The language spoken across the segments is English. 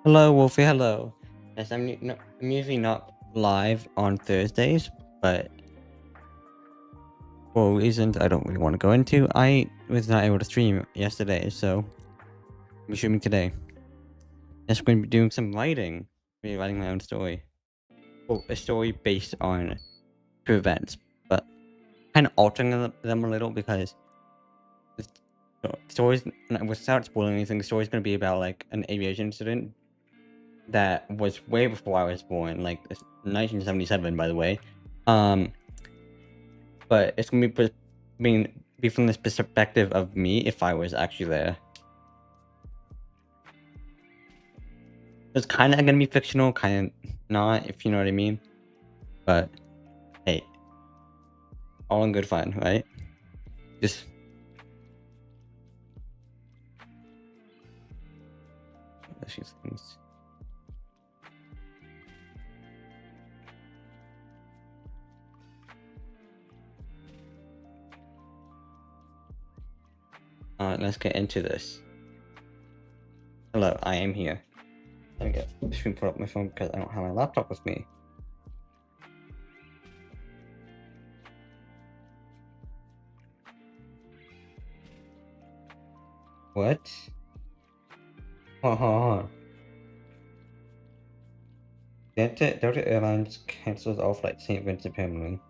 Hello, Wolfie. Hello. Yes, I'm usually not live on Thursdays, but for reasons I don't really want to go into, I was not able to stream yesterday, so I'm streaming today. Yes, I'm going to be doing some writing. Maybe writing my own story. Well, a story based on true events, but kind of altering them a little because the stories, without spoiling anything, the story's going to be about like an aviation incident that was way before I was born, like 1977, by the way. Um, but it's gonna be from this perspective of me if I was actually there. It's kind of gonna be fictional, kind of not, if you know what I mean. But hey, all in good fun, right? Just a few things. Let's get into this. Hello, I am here. Let me just put up my phone because I don't have my laptop with me. What? Huh. Delta Airlines cancels all flights St. Vincent permanently.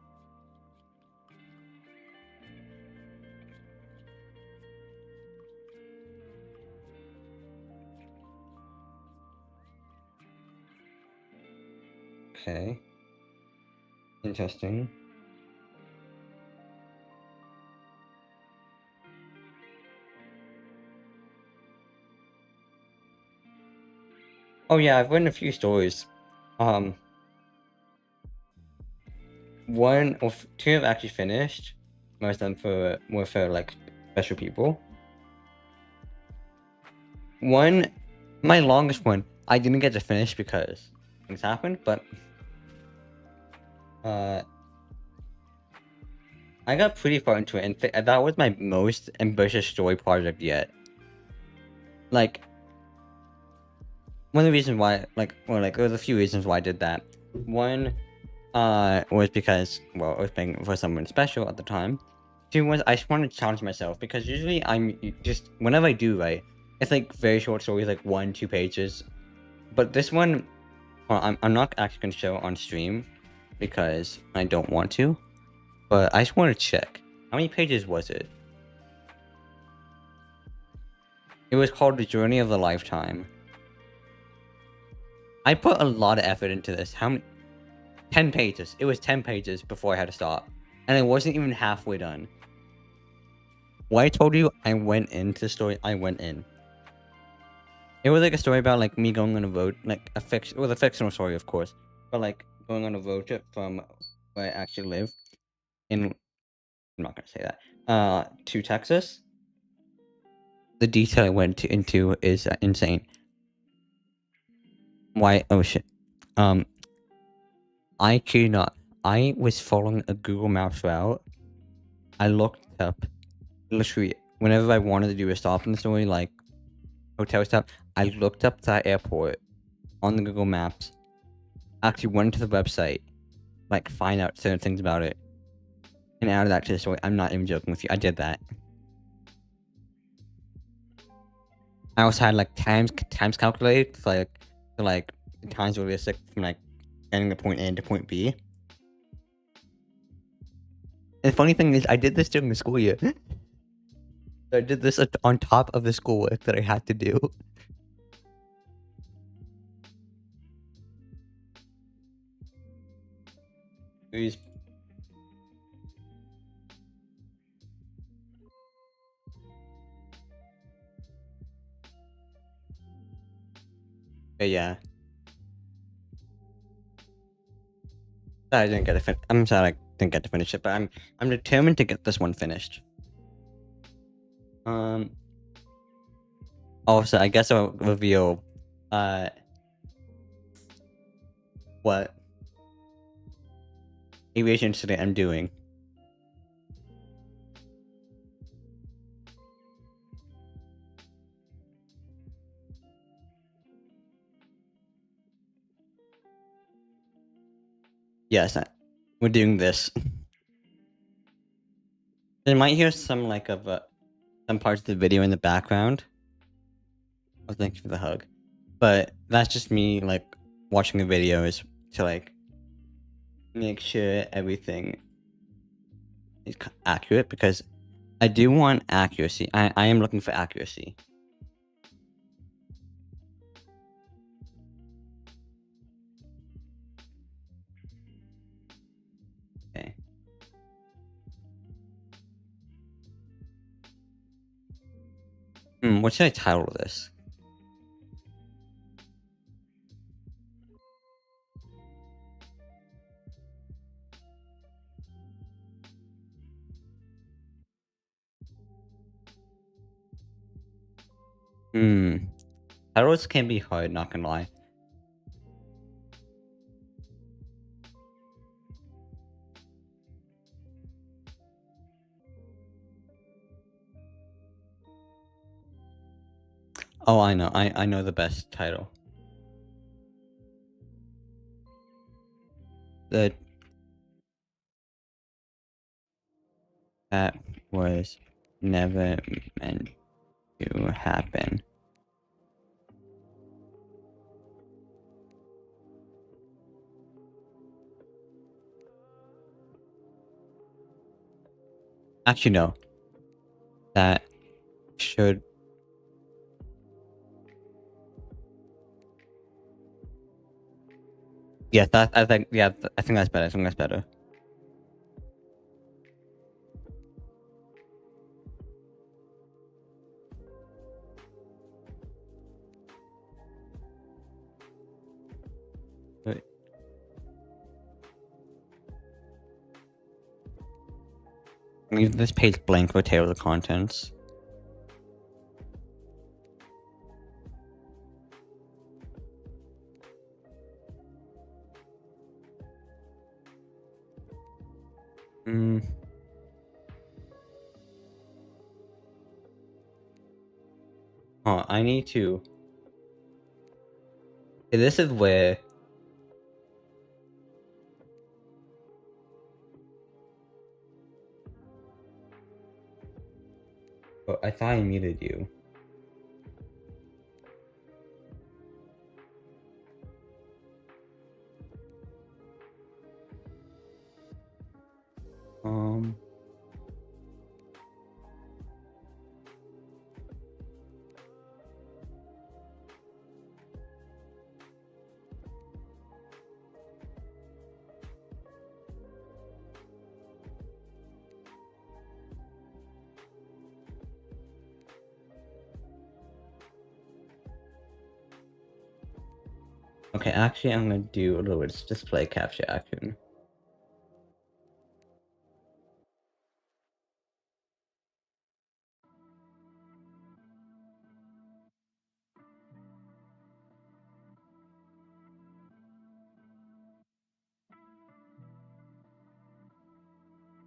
Okay. Interesting. Oh yeah, I've written a few stories. Um, one or two have actually finished. Most of them were for like special people. One, my longest one, I didn't get to finish because things happened, but I got pretty far into it, and that was my most ambitious story project yet. Like, one of the reasons why, there was a few reasons why I did that. One, was because, well, I was playing for someone special at the time. Two was I just wanted to challenge myself because usually whenever I do write, it's like very short stories, like 1-2 pages. But this one, well, I'm not actually going to show on stream because I don't want to. But I just want to check how many pages was it. It was called The Journey of the Lifetime. I put a lot of effort into this. How many? 10 pages. It was 10 pages before I had to stop, and I wasn't even halfway done. What I told you, I went into the story. I went in. It was like a story about like me going on a road, like it was a fictional story, of course, but like going on a road trip from where I actually live in. I'm not gonna say that. To Texas. The detail I went into is insane. Why? Oh shit. Um, I kid not. I was following a Google Maps route. I looked up literally whenever I wanted to do a stop in the story, like hotel stop. I looked up that airport on the Google Maps. Actually went to the website, like find out certain things about it, and added that to the story. I'm not even joking with you. I did that. I also had like times calculated to like times realistic from like getting the point A to point B. And the funny thing is, I did this during the school year. I did this on top of the schoolwork that I had to do. It yeah. I didn't get to I'm sad I didn't get to finish it, but I'm determined to get this one finished. Also, I guess I'll reveal, what aviation incident I'm doing. Yes, we're doing this. You might hear some like of some parts of the video in the background. Oh, thank you for the hug. But that's just me like watching the videos to like make sure everything is accurate, because I do want accuracy. I am looking for accuracy. Okay. What should I title this? Titles can be hard, not gonna lie. Oh, I know. I know the best title. That was never meant to happen. Actually, no. That should. Yeah, that I think. Yeah, I think that's better. I think that's better. Wait. Leave this page blank for table of contents. Oh, I need to. This is where. Oh, I thought I muted you. Okay, actually, I'm gonna do a little bit of display capture action.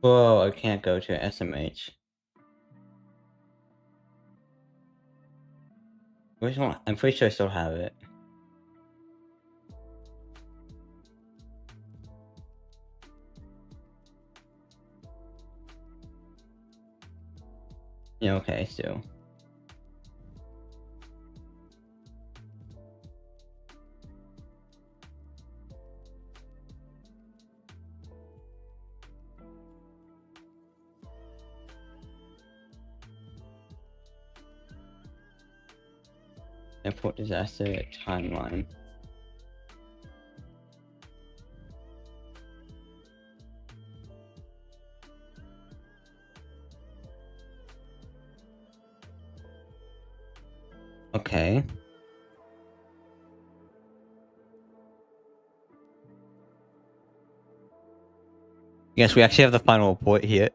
Whoa, I can't go to SMH. Which one? I'm pretty sure I still have it. Yeah, okay, so. Airport disaster timeline. Okay. Yes, we actually have the final report here.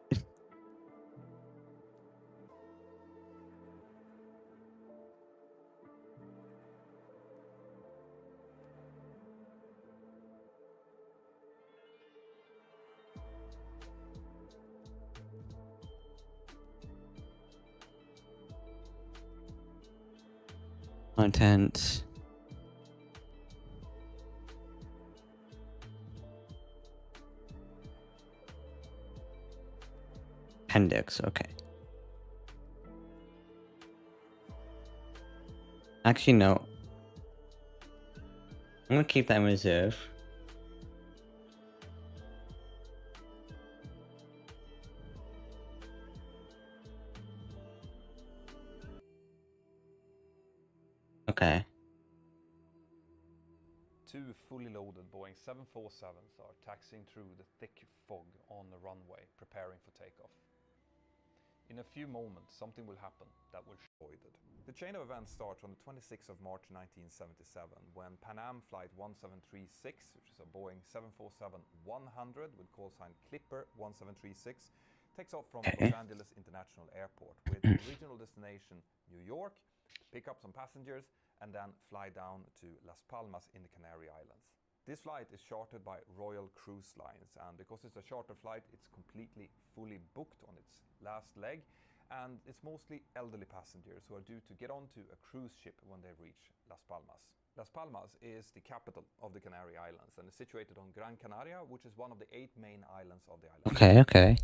Content. Appendix, okay. Actually, no. I'm gonna keep that in reserve. Okay. Two fully loaded Boeing 747s are taxiing through the thick fog on the runway, preparing for takeoff. In a few moments, something will happen that will show it. The chain of events starts on the 26th of March 1977, when Pan Am Flight 1736, which is a Boeing 747-100 with call sign Clipper 1736, takes off from Los Angeles International Airport with original destination New York, to pick up some passengers, and then fly down to Las Palmas in the Canary Islands. This flight is chartered by Royal Cruise Lines, and because it's a charter flight, it's completely fully booked on its last leg, and it's mostly elderly passengers who are due to get onto a cruise ship when they reach Las Palmas. Las Palmas is the capital of the Canary Islands and is situated on Gran Canaria, which is one of the 8 main islands of the island. Okay.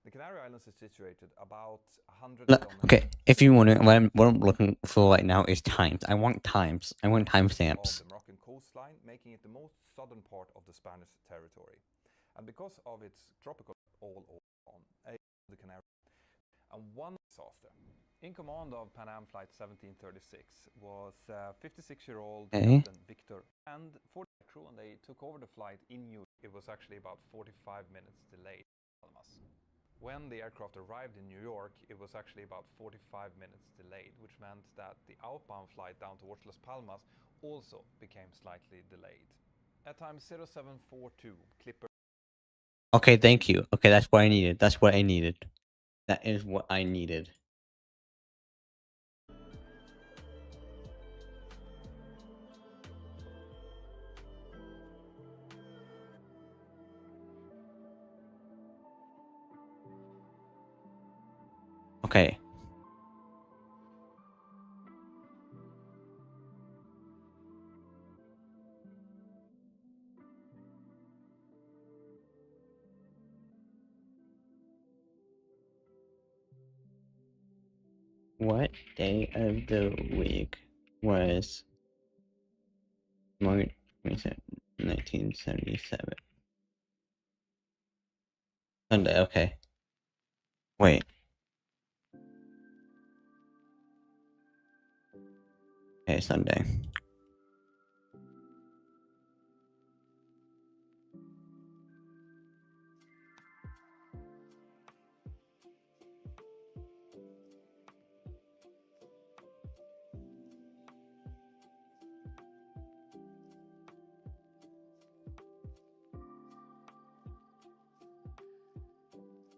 The Canary Islands is situated about 100 kilometers. Okay, if you want to, what I'm looking for right now is times. I want times. I want timestamps. Of the Moroccan coastline, making it the most southern part of the Spanish territory. And because of its tropical all on the Canary and one disaster. In command of Pan Am Flight 1736 was 56-year-old Captain Victor, and for the crew, and they took over the flight in New York. It was actually about 45 minutes delayed. When the aircraft arrived in New York, it was actually about 45 minutes delayed, which meant that the outbound flight down towards Las Palmas also became slightly delayed. At time 0742, Clipper. Okay, thank you. Okay, that's what I needed. That's what I needed. That is what I needed. Okay. What day of the week was March 27, 1977? Sunday, okay. Wait. Okay, Sunday.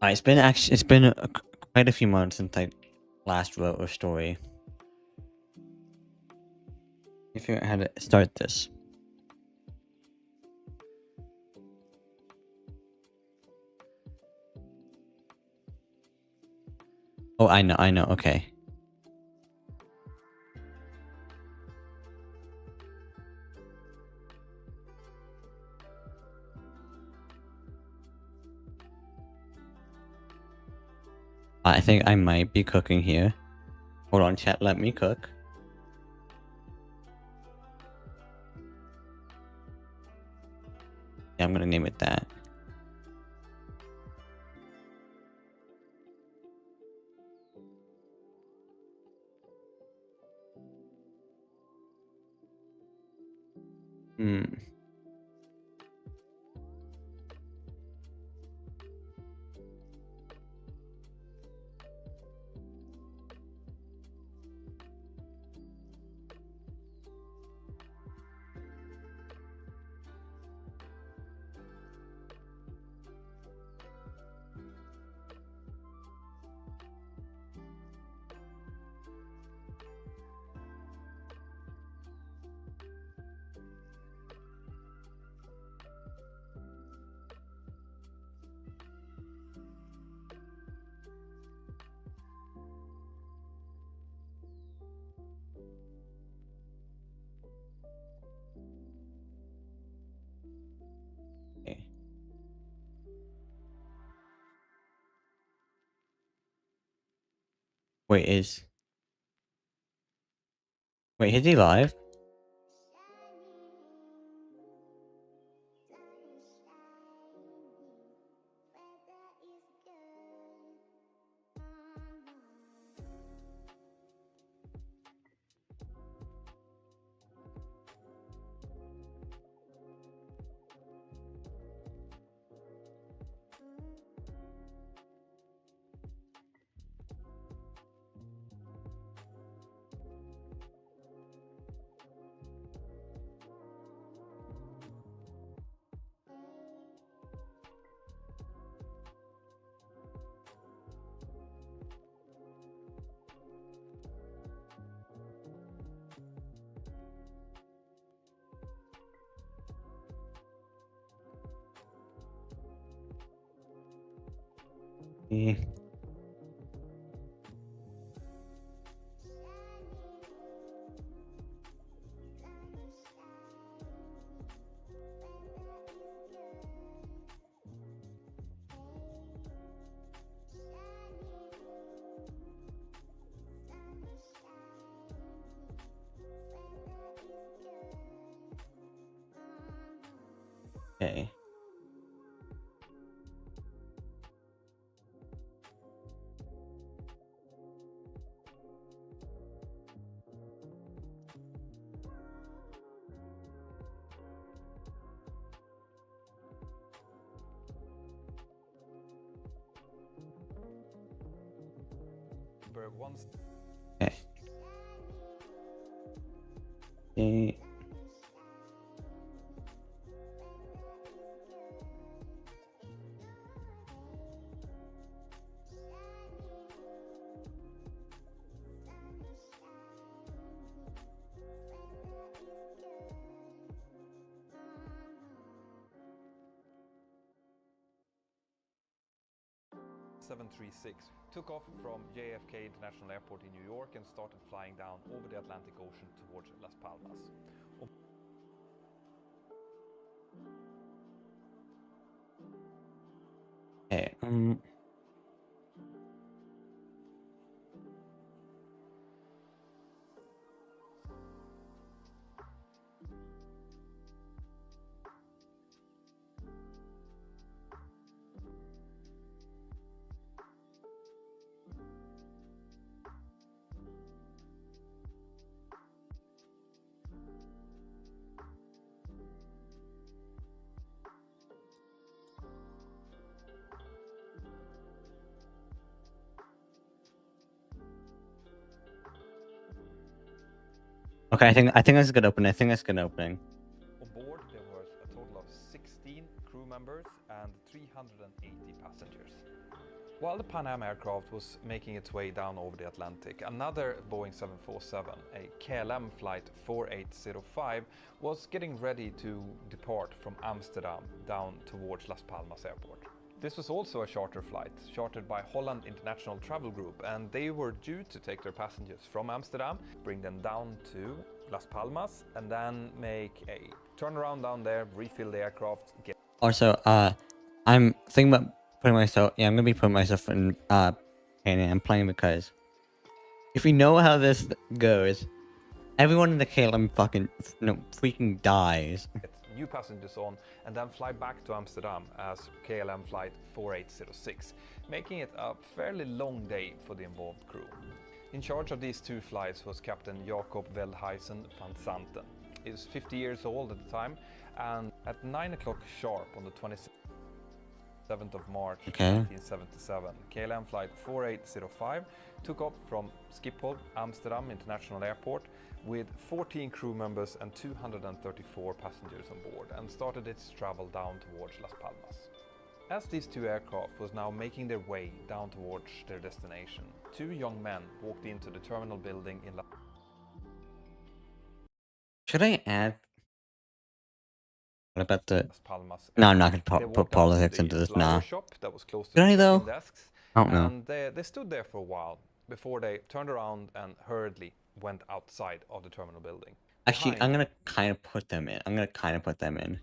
It's been quite a few months since I last wrote a story. I figure out how to start this. Oh, I know, okay. I think I might be cooking here. Hold on, chat, let me cook. Yeah, I'm gonna name it that. Wait, is he live? Yeah. Okay. Once Okay. Okay. .736 took off from JFK International Airport in New York and started flying down over the Atlantic Ocean towards Las Palmas. Okay. Okay, I think that's a good opening. I think that's a good opening. On board there was a total of 16 crew members and 380 passengers. While the Pan Am aircraft was making its way down over the Atlantic, another Boeing 747, a KLM flight 4805, was getting ready to depart from Amsterdam down towards Las Palmas airport. This was also a charter flight, chartered by Holland International Travel Group, and they were due to take their passengers from Amsterdam, bring them down to Las Palmas, and then make a turnaround down there, refill the aircraft, get... Also, I'm thinking about putting myself. Yeah, I'm gonna be putting myself in Pan Am playing because if we know how this goes, everyone in the KLM freaking dies. Get new passengers on and then fly back to Amsterdam as KLM flight 4806, making it a fairly long day for the involved crew. In charge of these two flights was Captain Jacob Veldhuisen van Santen. He was 50 years old at the time, and at 9 o'clock sharp on the 27th of March 1977, KLM flight 4805 took off from Schiphol, Amsterdam International Airport, with 14 crew members and 234 passengers on board, and started its travel down towards Las Palmas. As these two aircraft was now making their way down towards their destination, two young men walked into the terminal building in Should I add? What about the? Las Palmas. No, I'm not gonna They put walked up politics to the into this flower now. shop that was close to Should the I though? check-in desks, I don't know. and they stood there for a while before they turned around and hurriedly went outside of the terminal building. Actually, I'm gonna kind of put them in.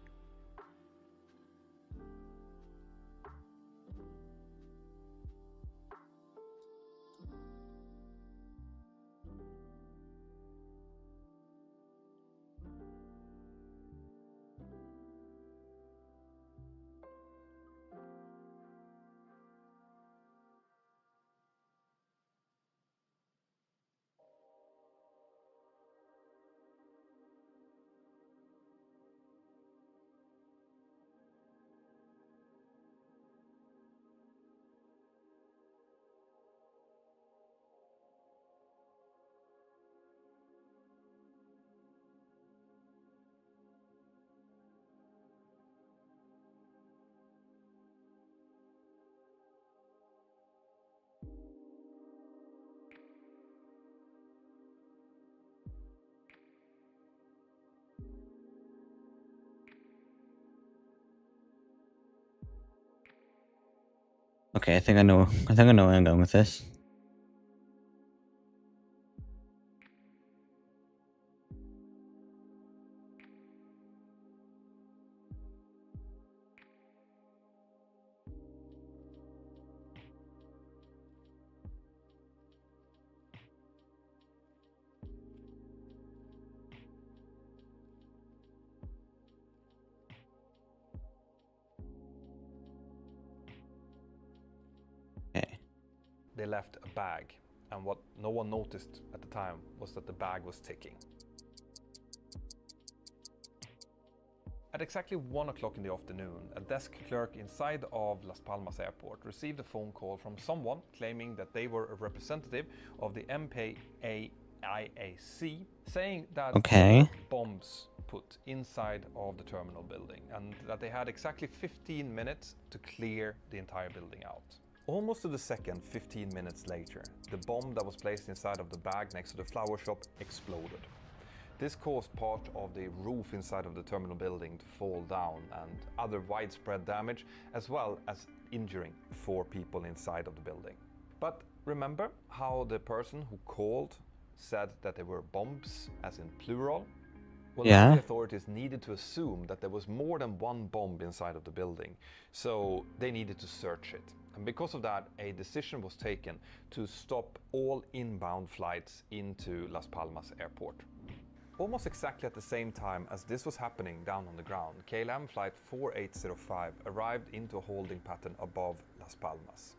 Okay, I think I know where I'm going with this. Okay. They left a bag, and what no one noticed at the time was that the bag was ticking. At exactly 1 o'clock in the afternoon, a desk clerk inside of Las Palmas airport received a phone call from someone claiming that they were a representative of the MPAIAC, saying that there were bombs put inside of the terminal building and that they had exactly 15 minutes to clear the entire building out. Almost to the second, 15 minutes later, the bomb that was placed inside of the bag next to the flower shop exploded. This caused part of the roof inside of the terminal building to fall down and other widespread damage, as well as injuring 4 people inside of the building. But remember how the person who called said that there were bombs, as in plural? Well, now the authorities needed to assume that there was more than one bomb inside of the building, so they needed to search it. And because of that, a decision was taken to stop all inbound flights into Las Palmas airport. Almost exactly at the same time as this was happening down on the ground, KLM flight 4805 arrived into a holding pattern above Las Palmas.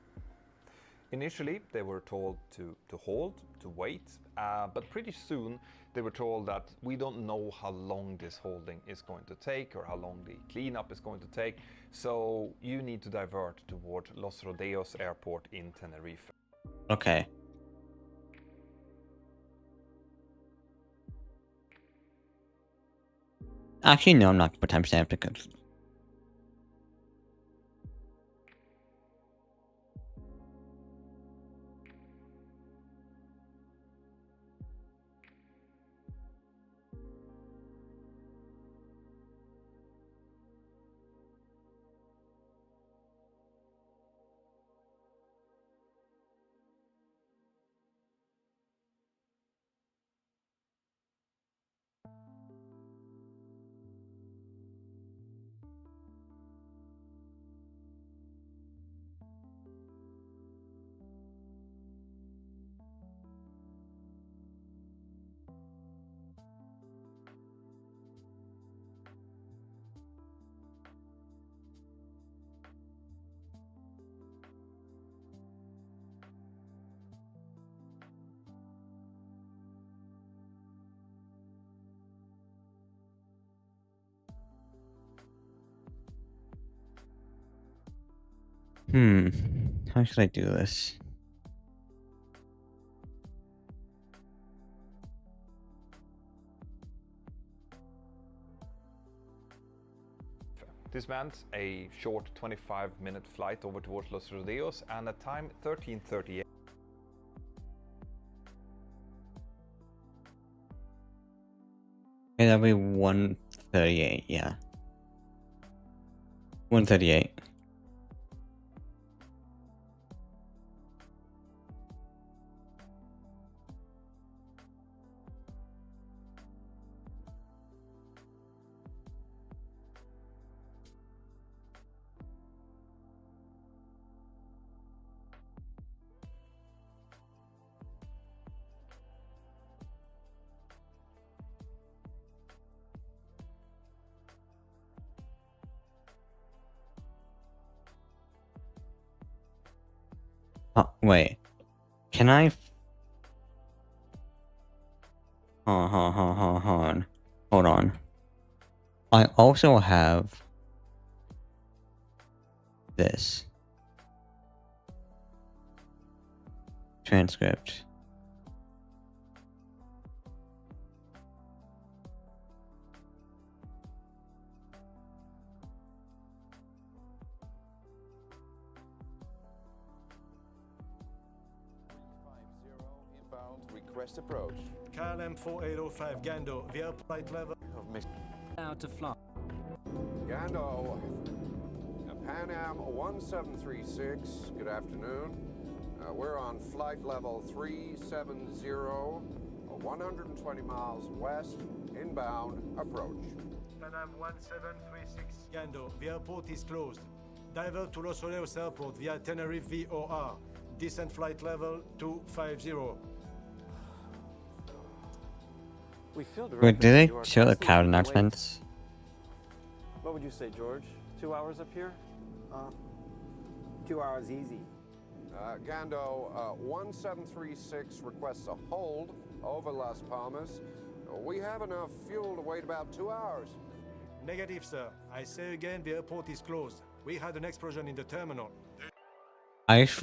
Initially, they were told to hold, to wait, but pretty soon they were told that we don't know how long this holding is going to take or how long the cleanup is going to take, so you need to divert toward Los Rodeos airport in Tenerife. Okay. Actually, no, I'm not going to put timestamp because... How should I do this? This meant a short 25-minute flight over towards Los Rodeos and at time 13:38. Okay, that'll be 138, yeah. 138. Wait. Can I... Hold on. I also have... this. Transcript. Request approach. KLM 4805 Gando, via flight level Of Miss Out to fly. Gando. Pan Am 1736, good afternoon. We're on flight level 370, 120 miles west, inbound, approach. Pan Am 1736 Gando, the airport is closed. Divert to Los Oleos Airport via Tenerife VOR. Descent flight level 250. We feel Wait, directly did they to our show the customers crowd from the announcements? lakes. What would you say, George? 2 hours up here? 2 hours easy. Gando 1736 requests a hold over Las Palmas. We have enough fuel to wait about 2 hours. Negative, sir. I say again, the airport is closed. We had an explosion in the terminal. I've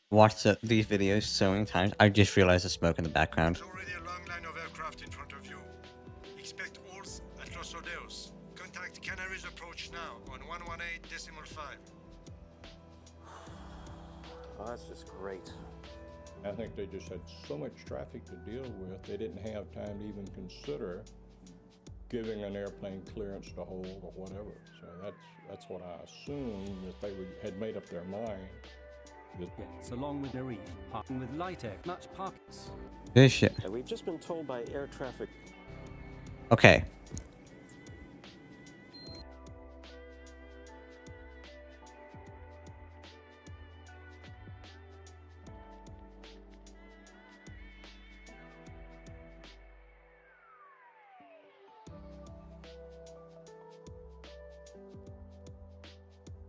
watched these videos so many times. I just realized the smoke in the background. There's already a long line of aircraft in front of you. Expect halts at Los Oleos. Contact Canaries approach now on 118.5. Oh, that's just great. I think they just had so much traffic to deal with, they didn't have time to even consider giving an airplane clearance to hold or whatever. So that's what I assumed, that they had made up their mind. Yes, along with the reef, parking with light air, much pockets. This shit. We've just been told by air traffic. Okay.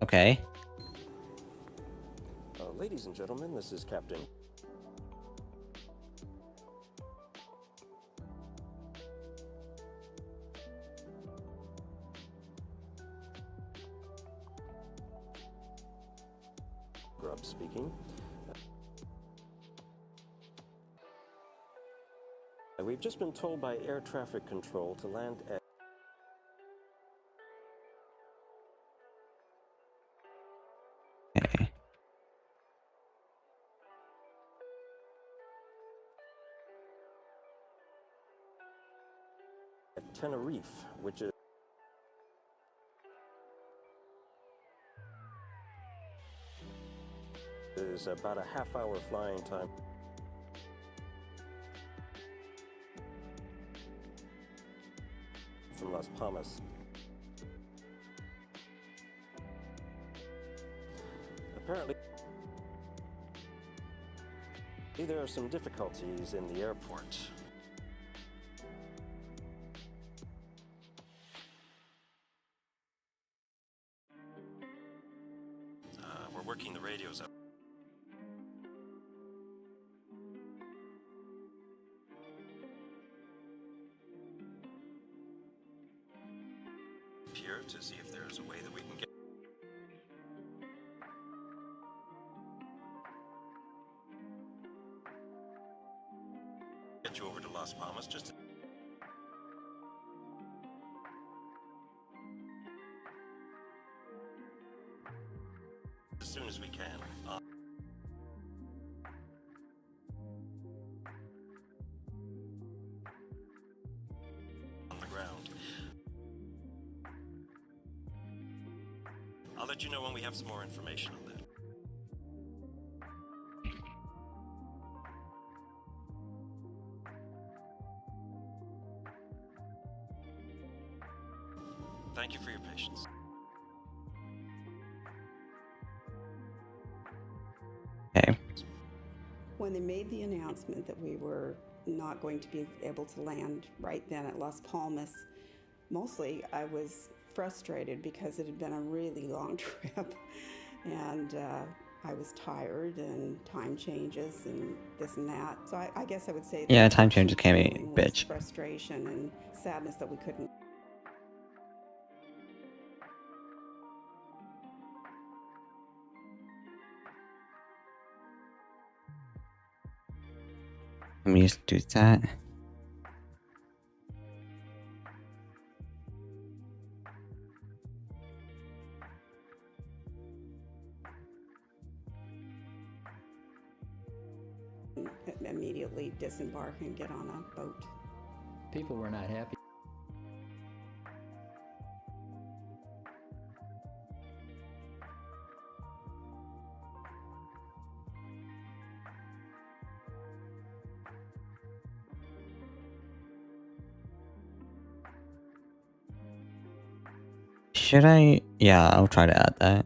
Okay. Ladies and gentlemen, this is Captain. Grubb speaking. We've just been told by air traffic control to land at Okay. Tenerife, which is about a half-hour flying time. From Las Palmas. Apparently, there are some difficulties in the airport. We're working the radios up. Here to see if there's a way that we can get you over to Las Palmas just as soon as we can. On the ground. I'll let you know when we have some more information on that. Thank you for your patience. Okay. When they made the announcement that we were not going to be able to land right then at Las Palmas, mostly I was frustrated because it had been a really long trip and I was tired and time changes and this and that. So I guess I would say Yeah, that time changes can be feeling a was bitch. frustration and sadness that we couldn't. Let me just do that. Immediately disembark and get on a boat. People were not happy. Should I? Yeah, I'll try to add that.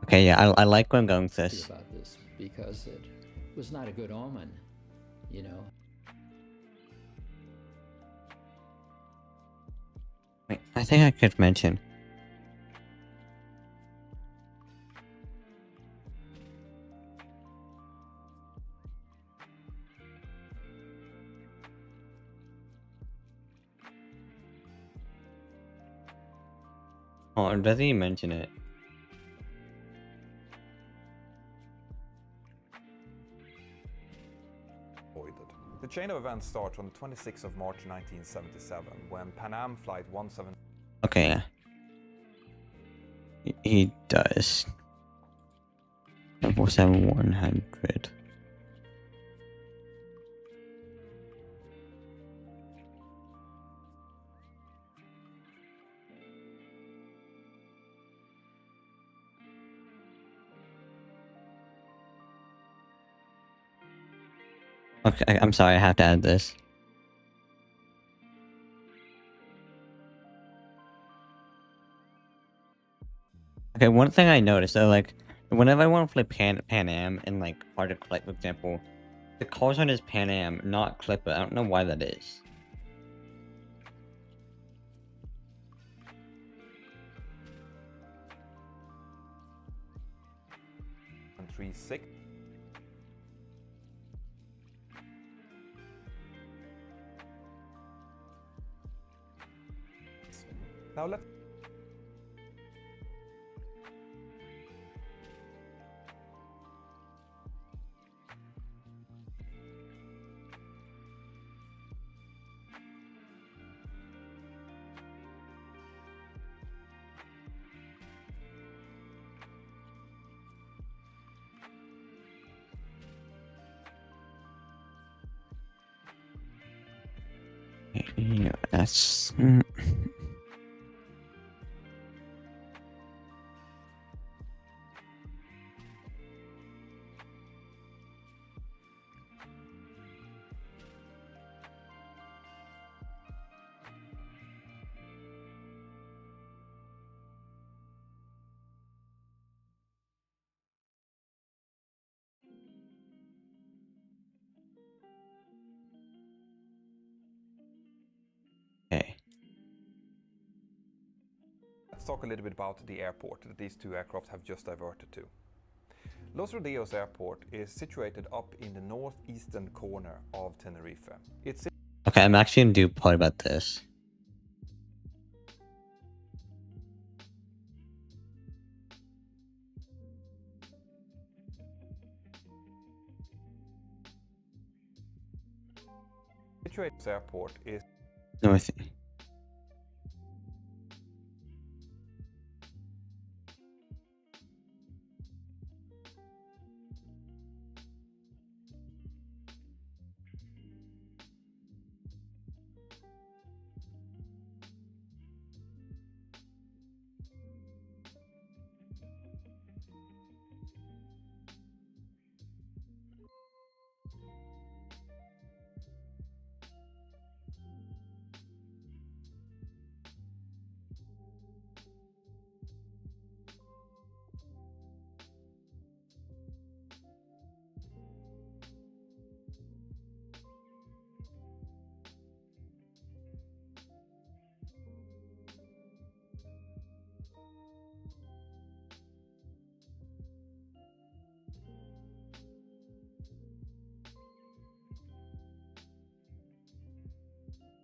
Okay, yeah, I like where I'm going with this. About this because it was not a good omen, you know. Wait, I think I could mention. Oh, does he mention it? The chain of events starts on the 26th of March 1977 when Pan Am Flight 17. Okay, yeah. He does. 747-100. Okay, I'm sorry, I have to add this. Okay, one thing I noticed though, like, whenever I want to play Pan Am in like Project Flight, for example, the call sign is Pan Am, not Clipper. I don't know why that is. And 36. Now let's. Yeah, that's. Okay. Let's talk a little bit about the airport that these two aircraft have just diverted to. Los Rodeos Airport is situated up in the northeastern corner of Tenerife. It's Okay, I'm actually gonna do a part about this. situated airport is North.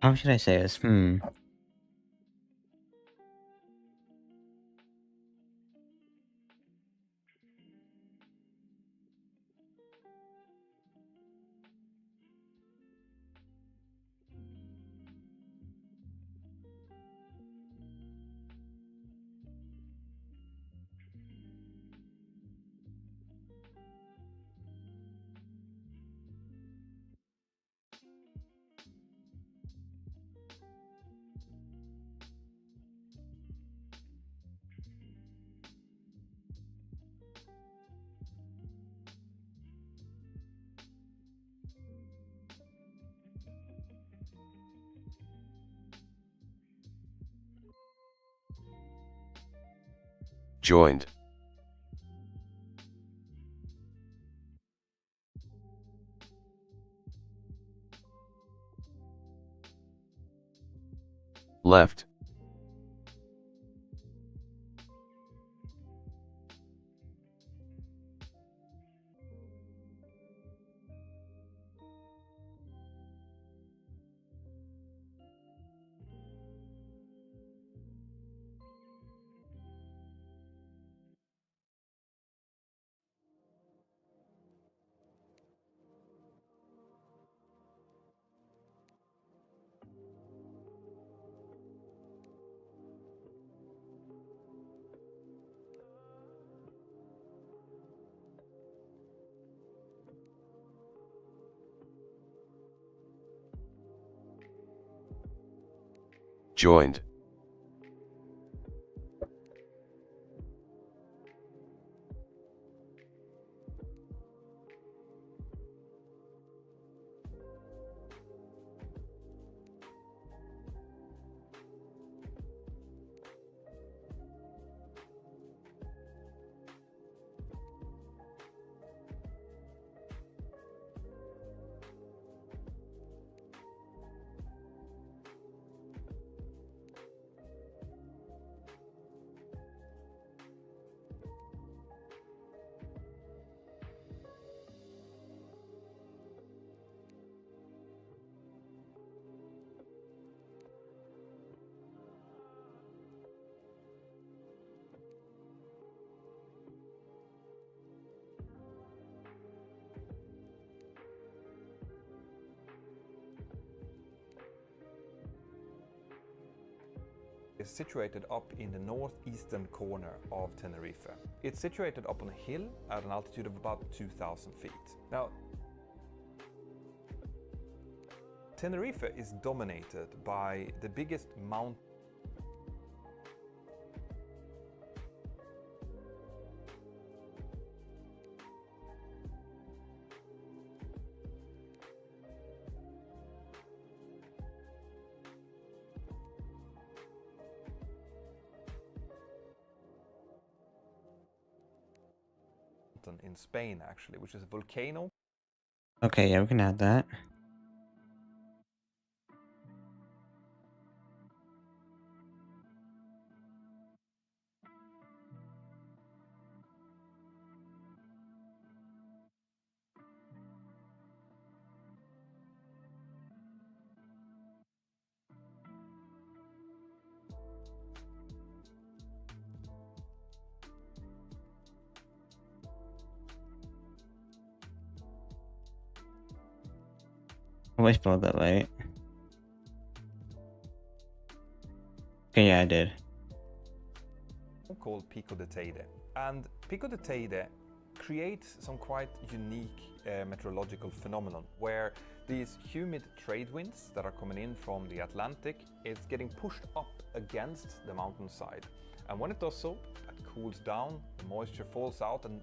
How should I say this? Joined. Left. Joined. Is situated up in the northeastern corner of Tenerife. It's situated up on a hill at an altitude of about 2,000 feet. Now, Tenerife is dominated by the biggest mountain in Spain, actually, which is a volcano. Okay, yeah, we can add that. Oh, I spelled that right. Okay, yeah, I did. Called Pico de Teide. And Pico de Teide creates some quite unique meteorological phenomenon where these humid trade winds that are coming in from the Atlantic is getting pushed up against the mountainside. And when it does so, it cools down, the moisture falls out, and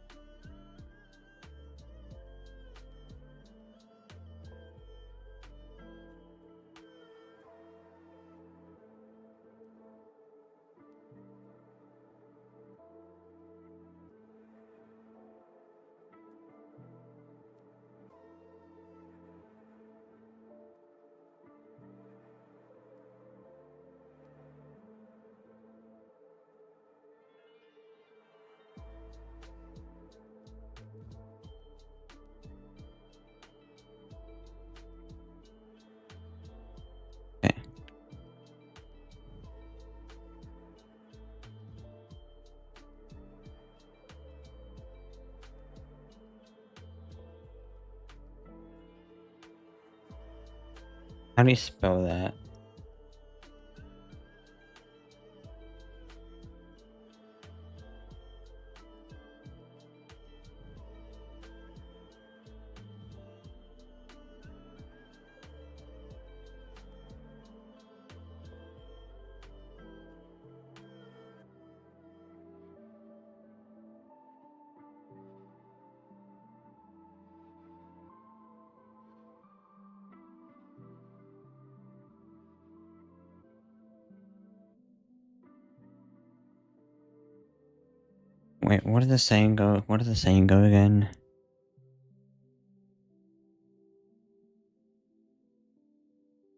How do you spell that? Wait, what does the saying go? What does the saying go again?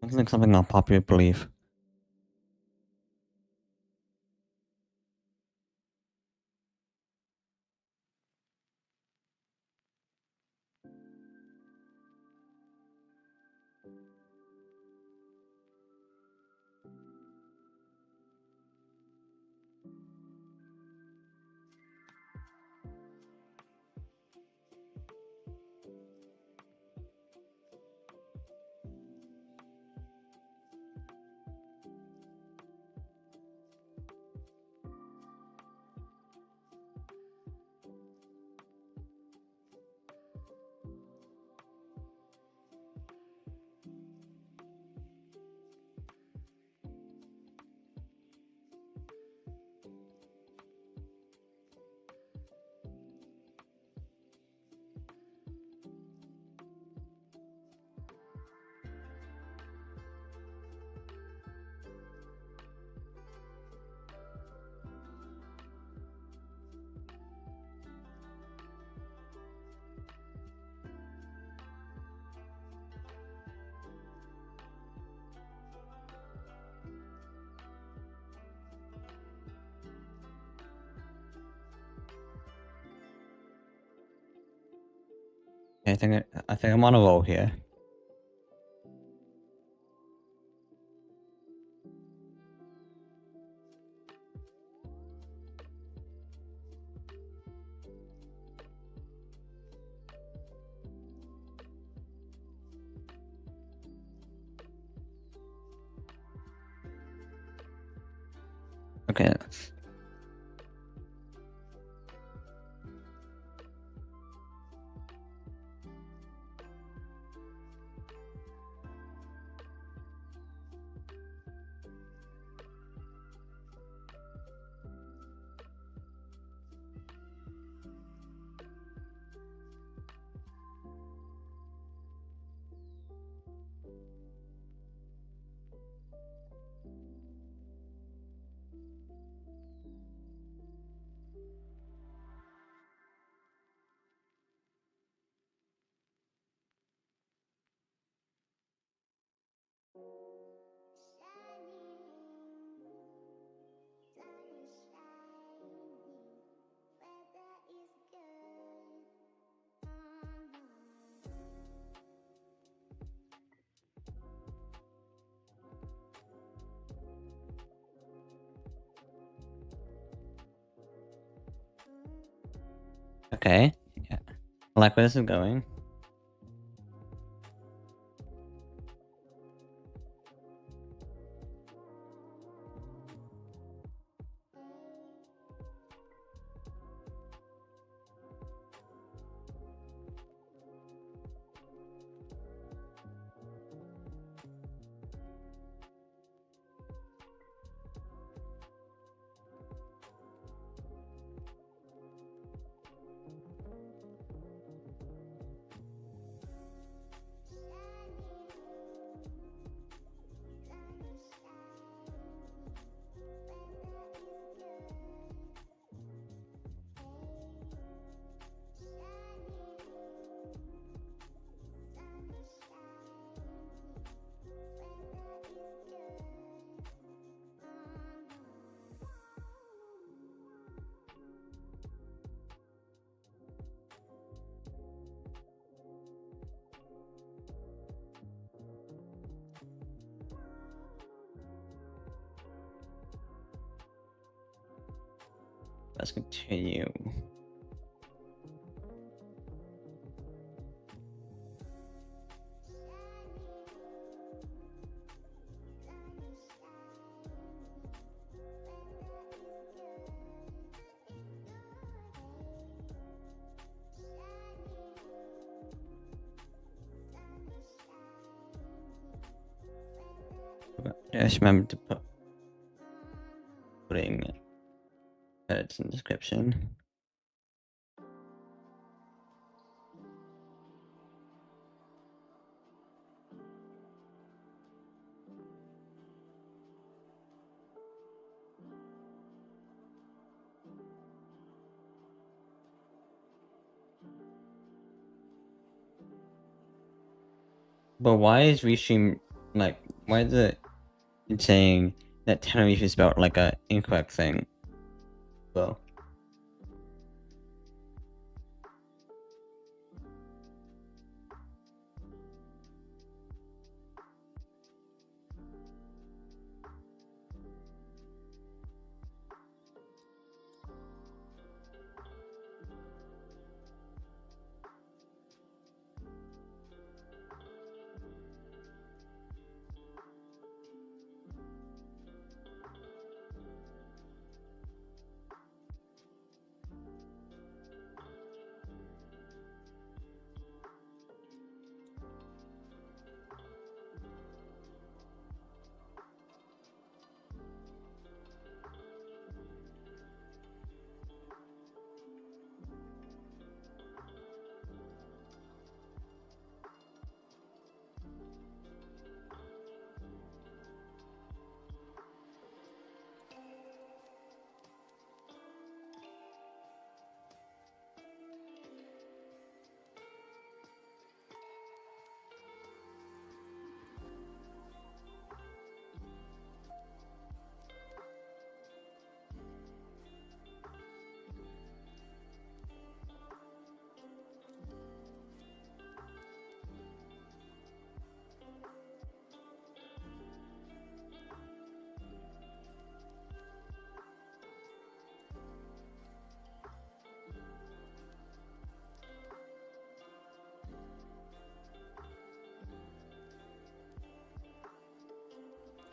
Something on popular belief. I think I'm on a roll here. Okay. Okay. Yeah. I like where this is going. Let's continue. Just remember to putting credits in the description. But why is Restream like? Why is it saying that Tenerife is spelled like a incorrect thing? Well.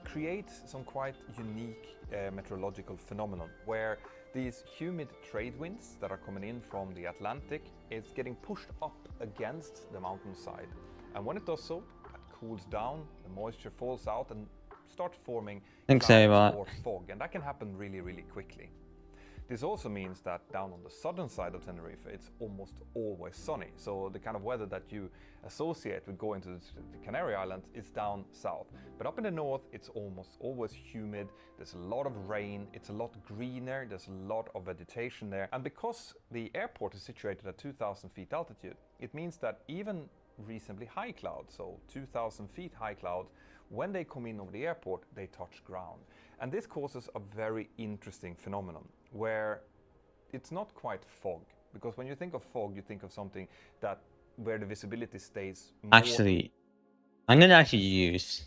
Creates some quite unique meteorological phenomenon where these humid trade winds that are coming in from the Atlantic is getting pushed up against the mountainside, and when it does so, it cools down, the moisture falls out and starts forming clouds or fog, and that can happen really quickly. This also means that down on the southern side of Tenerife, it's almost always sunny. So the kind of weather that you associate with going to the Canary Islands is down south. But up in the north, it's almost always humid. There's a lot of rain. It's a lot greener. There's a lot of vegetation there. And because the airport is situated at 2,000 feet altitude, it means that even reasonably high clouds, so 2,000 feet high clouds, when they come in over the airport, they touch ground. And this causes a very interesting phenomenon where it's not quite fog, because when you think of fog, you think of something that where the visibility stays more. Actually, I'm gonna actually use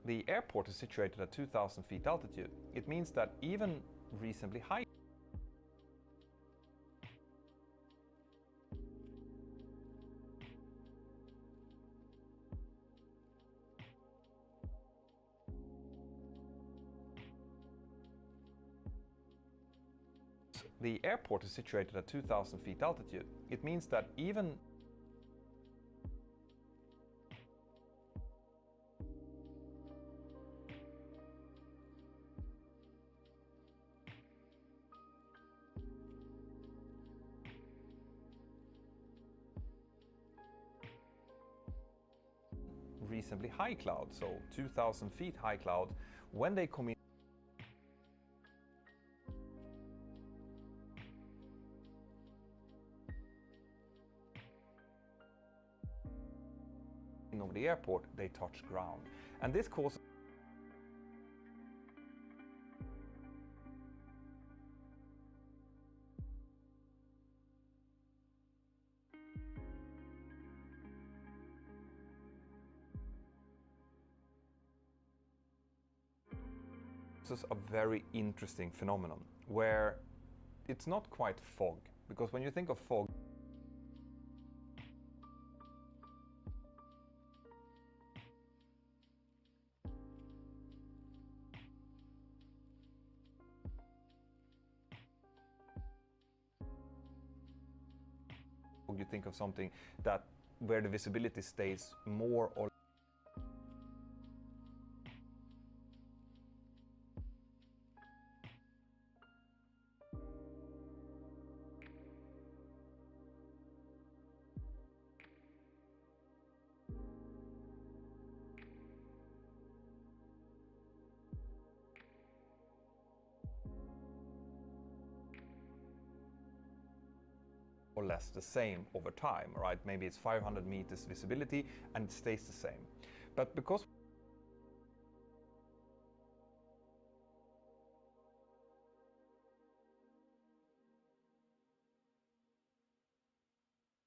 the airport is situated at 2,000 feet altitude. It means that even reasonably high the airport is situated at 2,000 feet altitude. It means that even reasonably high clouds, so 2,000 feet high clouds, when they come in over the airport, they touch ground. And this causes This is a very interesting phenomenon where it's not quite fog, because when you think of fog, you think of something that where the visibility stays more or less the same over time, right? Maybe it's 500 meters visibility and it stays the same. But because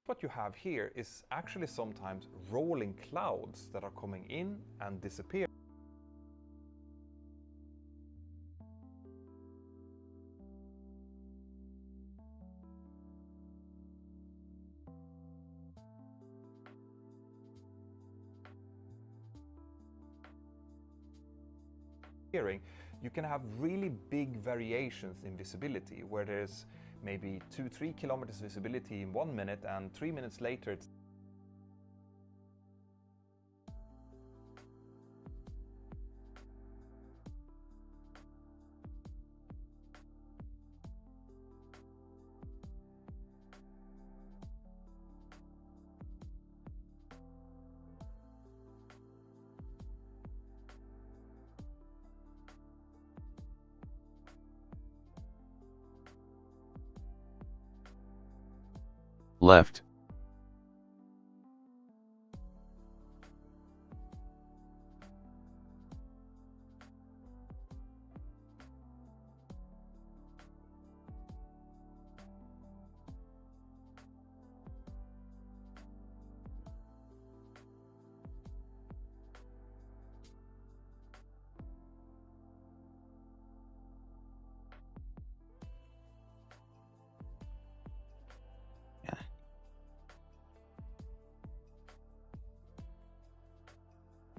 what you have here is actually sometimes rolling clouds that are coming in and disappear. You can have really big variations in visibility, where there's maybe 2-3 kilometers visibility in 1 minute, and 3 minutes later it's left,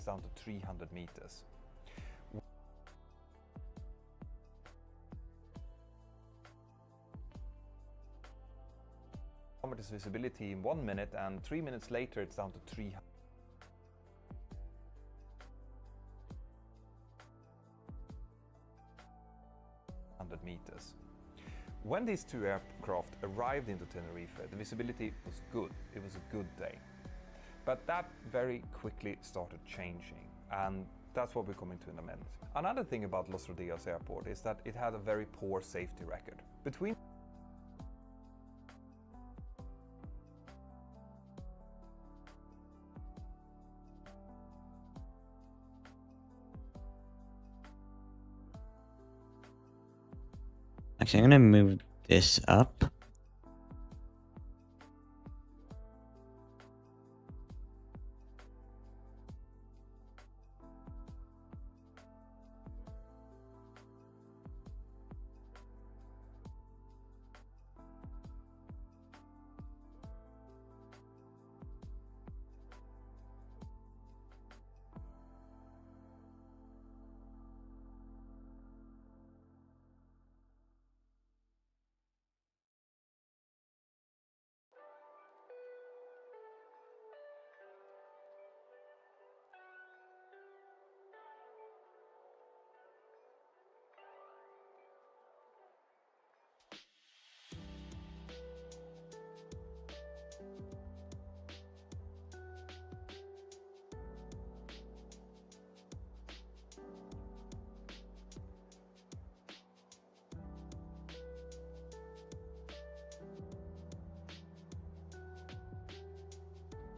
down to 300 meters. Kilometers visibility in 1 minute, and 3 minutes later it's down to 300 meters. When these two aircraft arrived into Tenerife, the visibility was good. It was a good day. But that very quickly started changing, and that's what we're coming to in a minute. Another thing about Los Rodeos Airport is that it had a very poor safety record. Between Actually, I'm gonna move this up.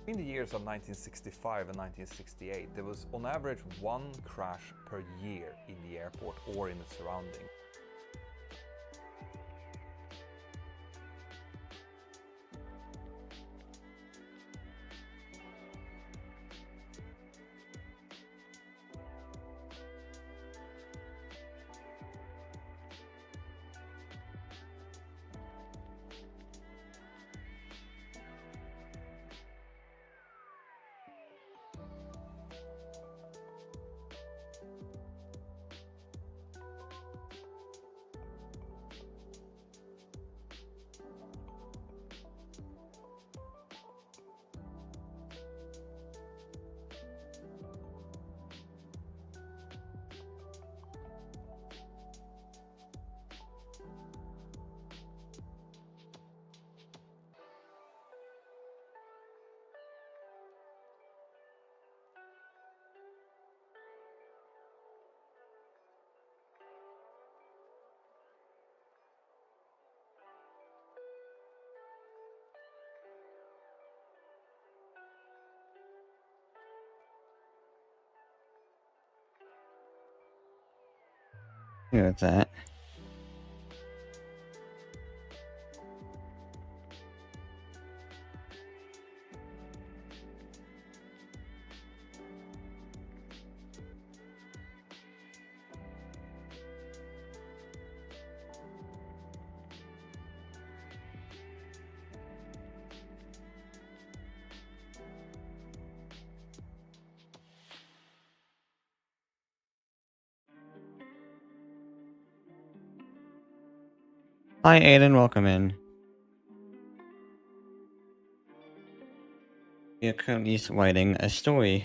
In the years of 1965 and 1968, there was on average 1 crash per year in the airport or in its surroundings. with that. Hi Aiden, welcome in. We are currently writing a story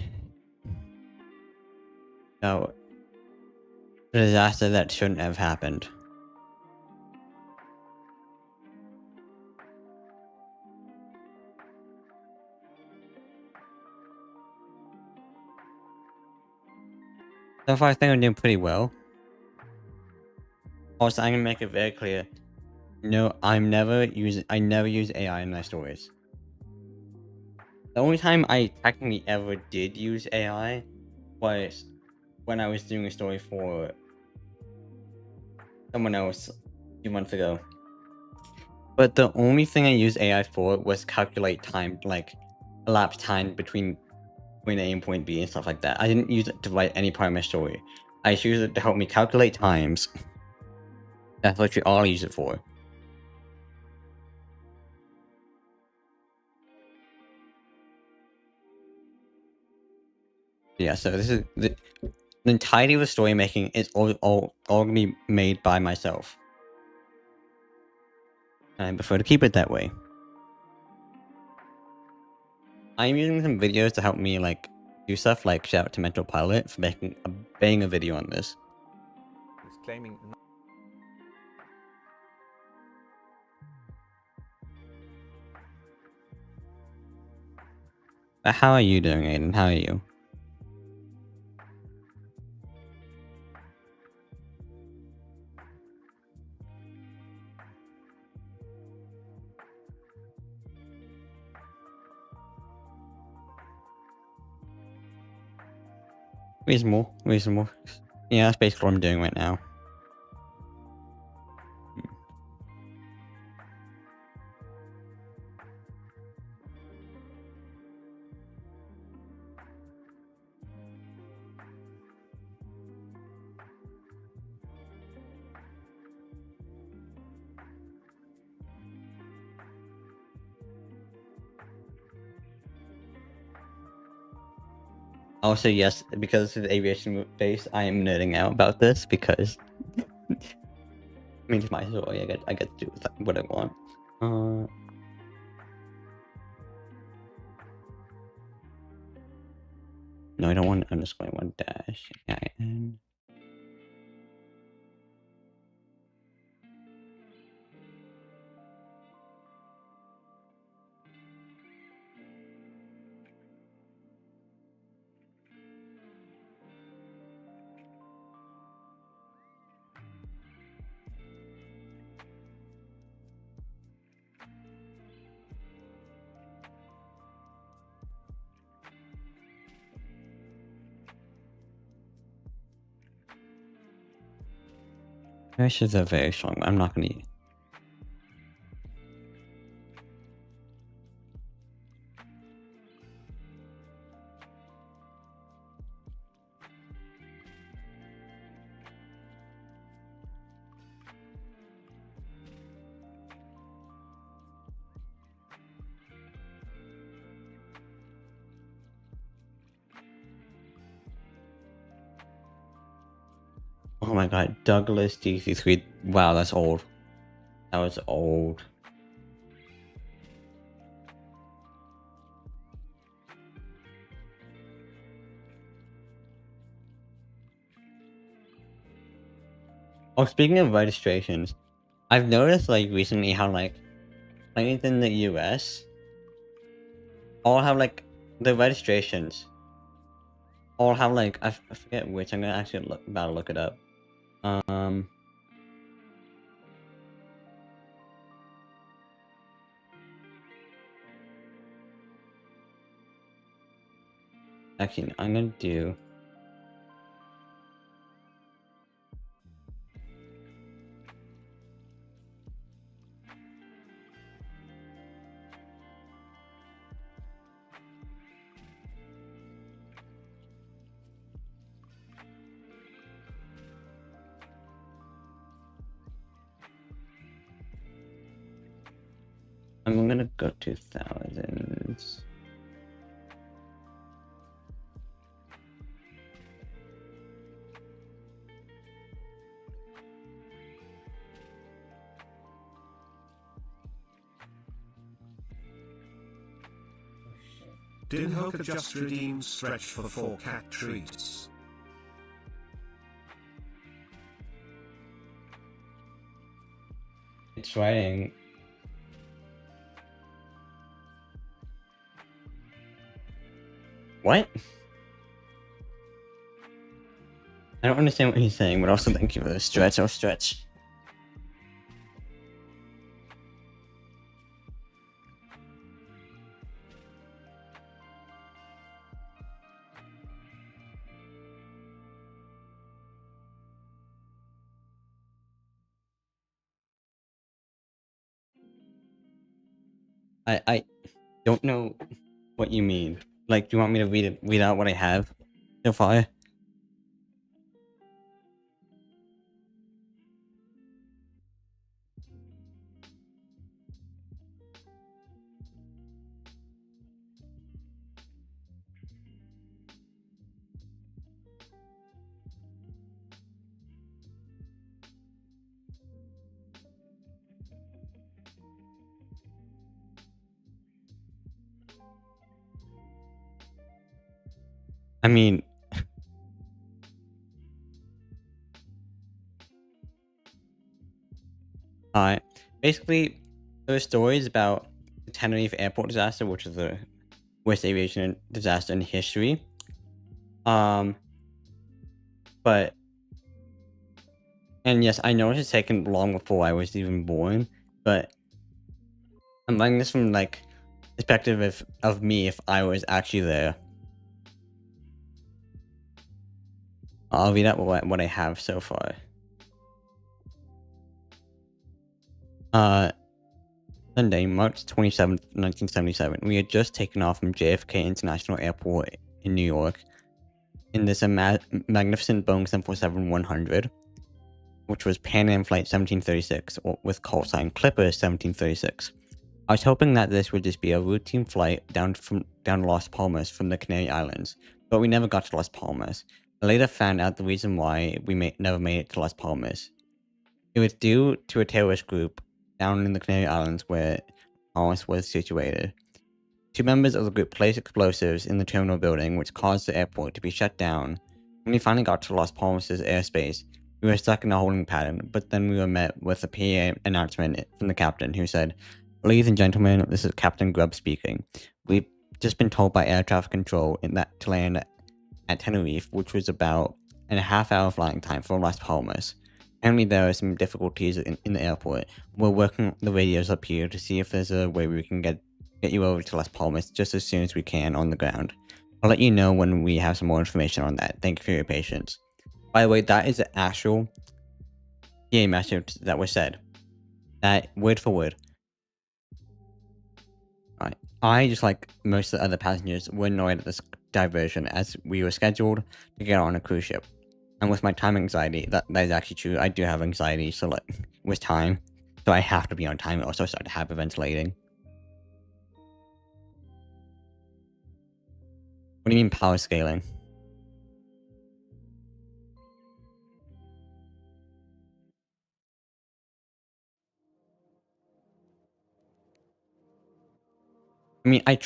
about a disaster that shouldn't have happened. So far I think I'm doing pretty well. Also, I'm gonna make it very clear. No, I never use AI in my stories. The only time I technically ever did use AI was when I was doing a story for someone else a few months ago. But the only thing I used AI for was calculate time, like elapsed time between point A and point B and stuff like that. I didn't use it to write any part of my story. I just used it to help me calculate times. That's literally all I use it for. Yeah, so this is the entirety of the story making is all gonna be made by myself. And I prefer to keep it that way. I'm using some videos to help me like do stuff, like shout out to Mental Pilot for making a banger video on this. He's claiming But how are you doing, Aiden? How are you? Reasonable, reasonable. Yeah, that's basically what I'm doing right now. Also, yes, because of the aviation base, I am nerding out about this because I mean, it's my story. I get to do what I want. No, I don't want underscore. I want dash. IN. This is a very strong one. I'm not gonna. Oh my god, Douglas DC3. Wow, that's old. That was old. Oh, speaking of registrations, I've noticed like recently how like planes in the US all have like the registrations all have like I forget which. I'm gonna actually about to look it up. Actually, I'm gonna do. I'm gonna go to thousands. Din Hoka just redeemed stretch for 4 cat treats. It's writing. What? I don't understand what he's saying, but also thank you for the stretch. Oh, stretch. I don't know what you mean. Like, do you want me to read out what I have so far? I mean, alright. Basically, there are stories about the Tenerife airport disaster, which is the worst aviation disaster in history. But and yes, I know it's taken long before I was even born, but I'm writing this from like perspective of me if I was actually there. I'll read out what I have so far. Sunday, March 27th, 1977. We had just taken off from JFK International Airport in New York in this magnificent Boeing 747-100, which was Pan Am Flight 1736, with call sign Clipper 1736. I was hoping that this would just be a routine flight down to Las Palmas from the Canary Islands, but we never got to Las Palmas. I later found out the reason why we never made it to Las Palmas. It was due to a terrorist group down in the Canary Islands where Palmas was situated. 2 members of the group placed explosives in the terminal building, which caused the airport to be shut down. When we finally got to Las Palmas' airspace, we were stuck in a holding pattern, but then we were met with a PA announcement from the captain who said, "Ladies and gentlemen, this is Captain Grubb speaking. We've just been told by air traffic control to land at Tenerife, which was about a half-hour flying time from Las Palmas. Apparently there are some difficulties in the airport. We're working the radios up here to see if there's a way we can get you over to Las Palmas just as soon as we can on the ground. I'll let you know when we have some more information on that. Thank you for your patience." By the way, that is the actual PA message that was said. That word for word. Right. I, just like most of the other passengers, were annoyed at this diversion as we were scheduled to get on a cruise ship. And with my time anxiety, that is actually true. I do have anxiety, so like with time, so I have to be on time. Also, start to have ventilating. What do you mean power scaling? I mean, I'm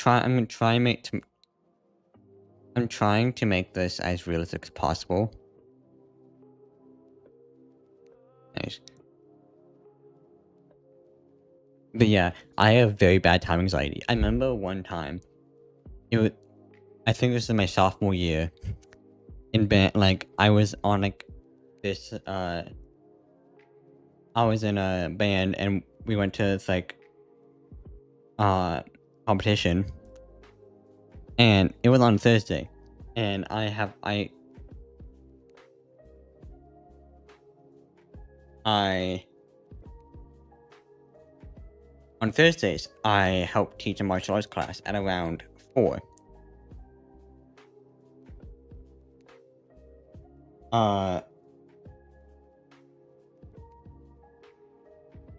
trying to make this as realistic as possible. Nice. But yeah, I have very bad time anxiety. I remember one time, I think this is my sophomore year, in band, like, I was on, like, this, I was in a band, and we went to this, like, competition, and it was on Thursday, and on Thursdays, I help teach a martial arts class at around 4.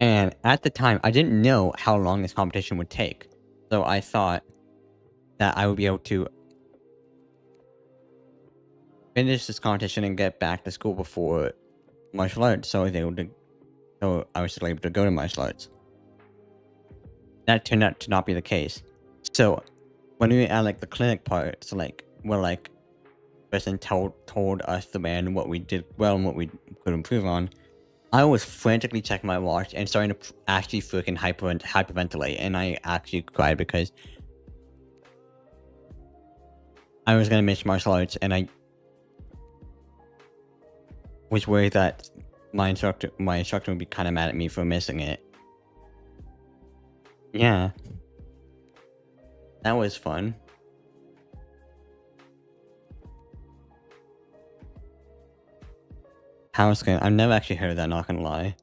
And at the time, I didn't know how long this competition would take. So I thought that I would be able to finish this competition and get back to school before martial arts. So I was still able to go to martial arts. That turned out to not be the case. So when we were at like the clinic part, so like where like person told us the man what we did well and what we could improve on, I was frantically checking my watch and starting to actually freaking hyperventilate, and I actually cried because I was gonna miss martial arts, and I was worried that my instructor would be kind of mad at me for missing it. Yeah, that was fun. Power scan. I've never actually heard of that. Not gonna lie.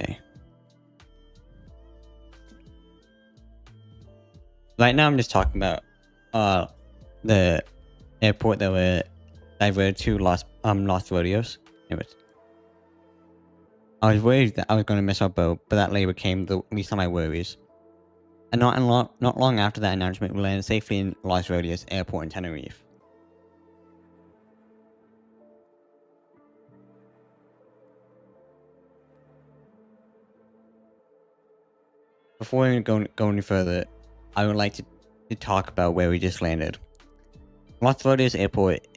Okay. Right now, I'm just talking about the airport that we're diverted to Los Rodeos. Anyways, I was worried that I was going to miss our boat, but that later became the least of my worries. And not long after that announcement, we landed safely in Los Rodeos Airport in Tenerife. Before we go any further, I would like to talk about where we just landed. Los Rodeos Airport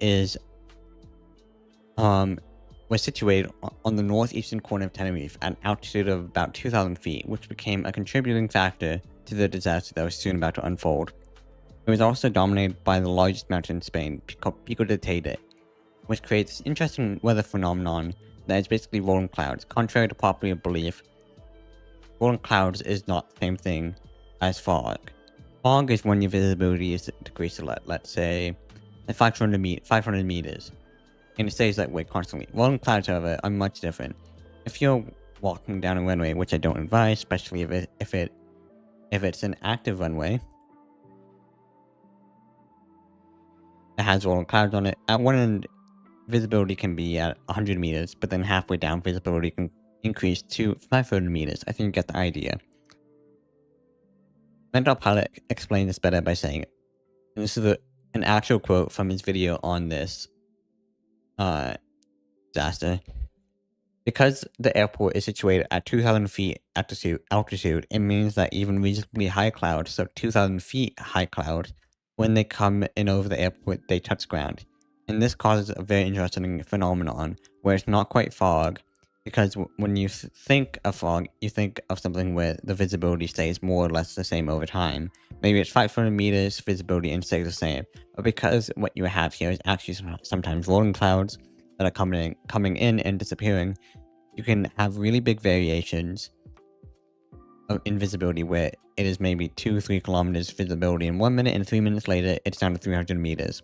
was situated on the northeastern corner of Tenerife at an altitude of about 2,000 feet, which became a contributing factor to the disaster that was soon about to unfold. It was also dominated by the largest mountain in Spain, Pico de Teide, which creates this interesting weather phenomenon that is basically rolling clouds. Contrary to popular belief, rolling clouds is not the same thing as fog. Fog is when your visibility is decreased to, let's say, 500 meters, and it stays that way constantly. Rolling clouds, however, are much different. If you're walking down a runway, which I don't advise, especially if it's an active runway that has rolling clouds on it, at one end, visibility can be at 100 meters, but then halfway down, visibility can increase to 500 meters. I think you get the idea. Mental Pilot explained this better by saying, and this is an actual quote from his video on this disaster. Because the airport is situated at 2,000 feet altitude, it means that even reasonably high clouds, so 2,000 feet high clouds, when they come in over the airport, they touch ground. And this causes a very interesting phenomenon where it's not quite fog, because when you think of fog, you think of something where the visibility stays more or less the same over time. Maybe it's 500 meters visibility and stays the same. But because what you have here is actually sometimes rolling clouds that are coming in and disappearing, you can have really big variations of invisibility where it is maybe 2-3 kilometers visibility in 1 minute, and 3 minutes later it's down to 300 meters.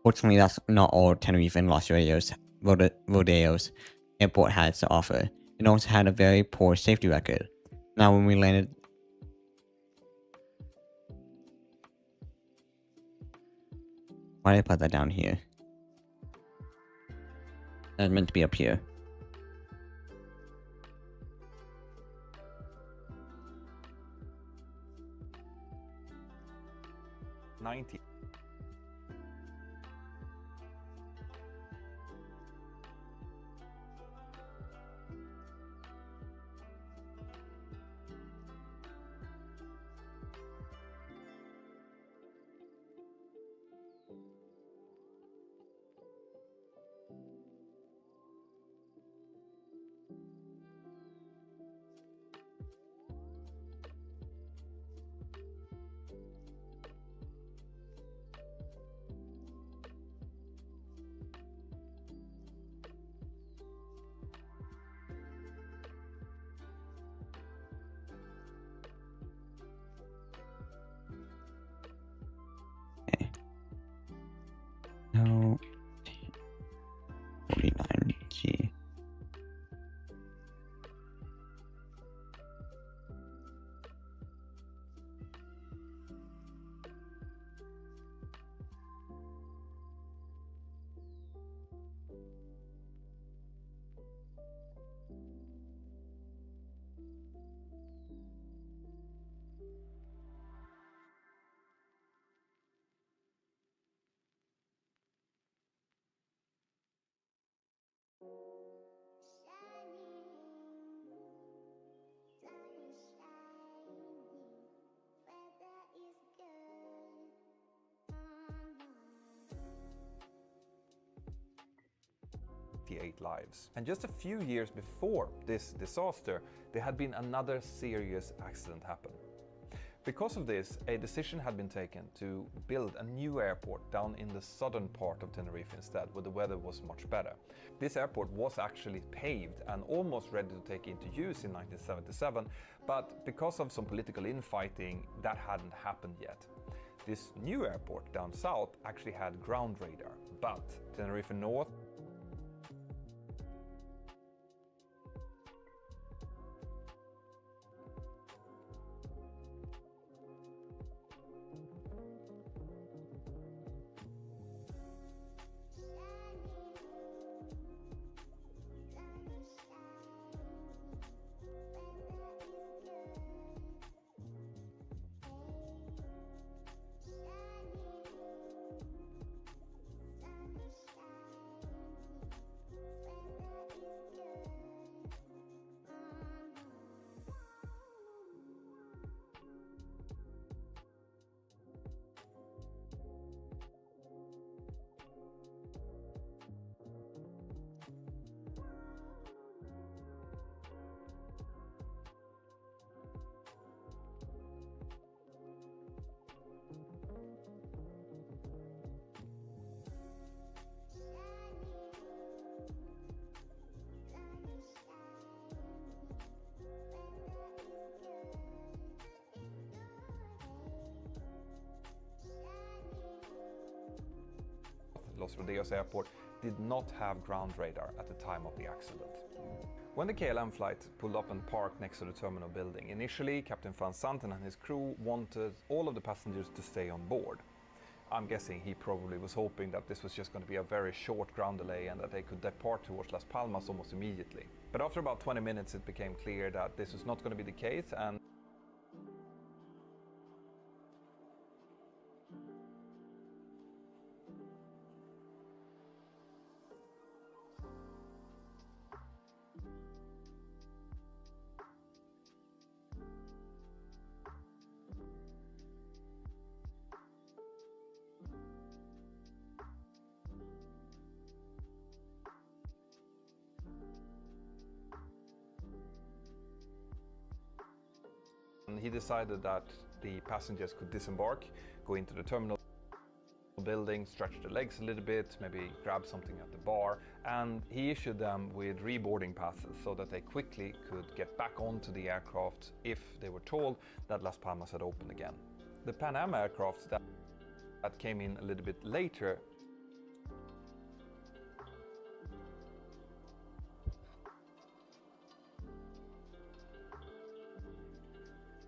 Fortunately, that's not all Tenerife and Los Rodeos Airport has to offer. It also had a very poor safety record. Now, when we landed, why did I put that down here? That's meant to be up here. 88 lives. And just a few years before this disaster, there had been another serious accident happen. Because of this, a decision had been taken to build a new airport down in the southern part of Tenerife instead, where the weather was much better. This airport was actually paved and almost ready to take into use in 1977, but because of some political infighting, that hadn't happened yet. This new airport down south actually had ground radar, but Tenerife North Los Rodeos Airport did not have ground radar at the time of the accident. When the KLM flight pulled up and parked next to the terminal building, initially Captain Van Santen and his crew wanted all of the passengers to stay on board. I'm guessing he probably was hoping that this was just going to be a very short ground delay and that they could depart towards Las Palmas almost immediately. But after about 20 minutes it became clear that this was not going to be the case, and he decided that the passengers could disembark, go into the terminal building, stretch their legs a little bit, maybe grab something at the bar, and he issued them with reboarding passes so that they quickly could get back onto the aircraft if they were told that Las Palmas had opened again. The Pan Am aircraft that came in a little bit later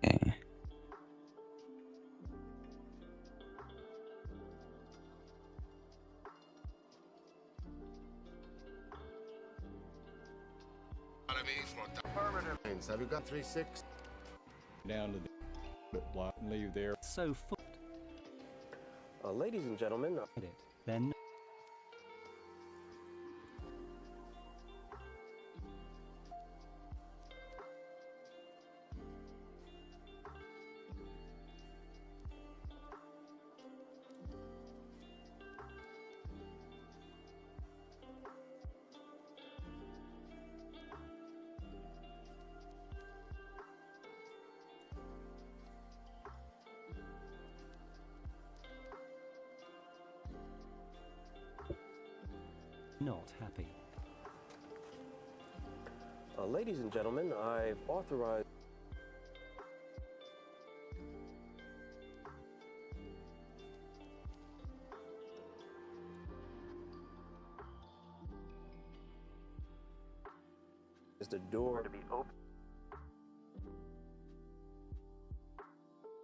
Okay. Have you got 3-6? Down to the block and leave there. So full. Ladies and gentlemen, Then not happy. ladies and gentlemen, I've authorized the door to be opened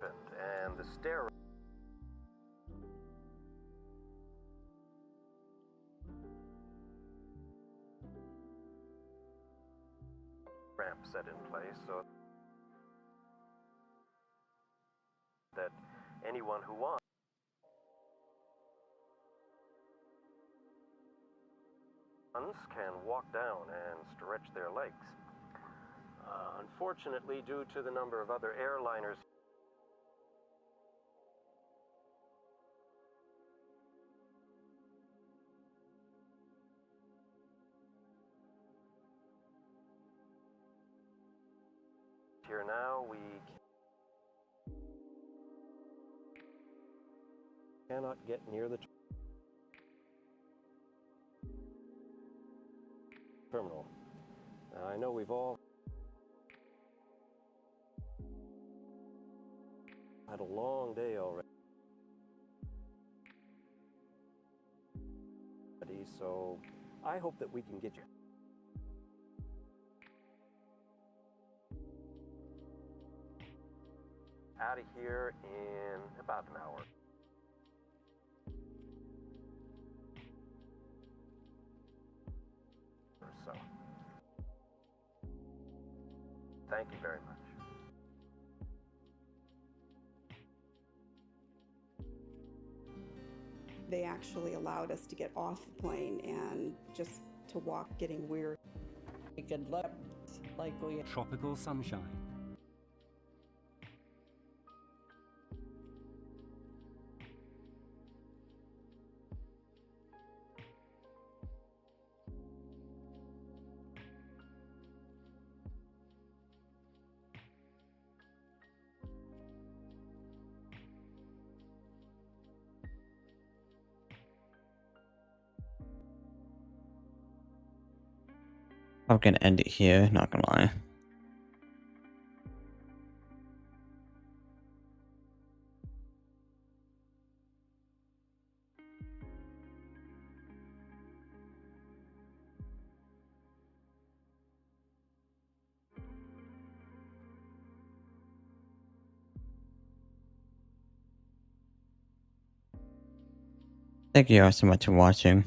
and the stair ramp set in place so that anyone who wants can walk down and stretch their legs. Unfortunately, due to the number of other airliners Here now, we cannot get near the terminal. Now, I know we've all had a long day already, so I hope that we can get you out of here in about an hour. Or so. Thank you very much. They actually allowed us to get off the plane and just to walk, getting weird. We could look like we Tropical sunshine. I'm gonna end it here, not gonna lie. Thank you all so much for watching.